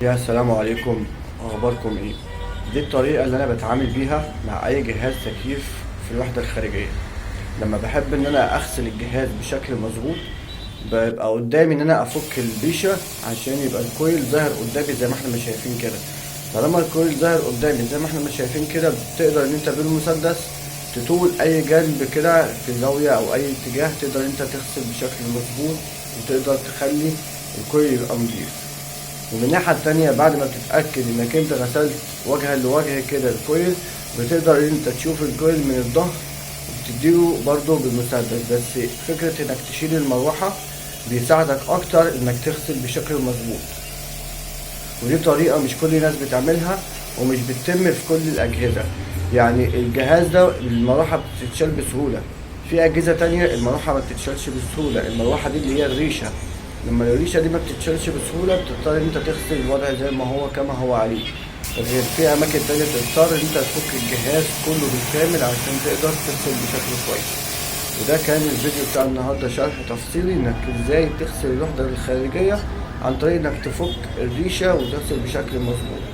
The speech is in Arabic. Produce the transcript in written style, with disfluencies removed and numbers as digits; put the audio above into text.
يا السلام عليكم. اخباركم ايه؟ دي الطريقه اللي انا بتعامل بيها مع اي جهاز تكييف في الوحده الخارجيه. لما بحب ان انا اغسل الجهاز بشكل مظبوط، بيبقى قدامي ان انا افك البيشه عشان يبقى الكويل ظاهر قدامي زي ما احنا مش شايفين كده. طالما الكويل ظاهر قدامي زي ما احنا مش شايفين كده، بتقدر ان انت بالمسدس تطول اي جنب كده في زاويه او اي اتجاه، تقدر انت تغسل بشكل مظبوط وتقدر تخلي الكويل يبقى نضيف. ومن الناحية التانية، بعد ما بتتأكد انك انت غسلت وجها لوجه كده الكويل، بتقدر ان انت تشوف الكويل من الظهر وبتديله برضه بالمسدس. بس فكرة انك تشيل المروحة بيساعدك اكتر انك تغسل بشكل مظبوط. ودي طريقة مش كل الناس بتعملها ومش بتتم في كل الأجهزة. يعني الجهاز ده المروحة بتتشال بسهولة، في أجهزة تانية المروحة ما بتتشالش بسهولة. المروحة دي اللي هي الريشة، لما الريشة دي ما بتتشالش بسهولة بتضطر ان انت تغسل الوضع زي ما هو كما هو عليه. غير في أماكن تانية بتضطر ان انت تفك الجهاز كله بالكامل عشان تقدر تغسل بشكل كويس. وده كان الفيديو بتاع النهارده، شرح تفصيلي انك ازاي تغسل الوحدة الخارجية عن طريق انك تفك الريشة وتغسل بشكل مظبوط.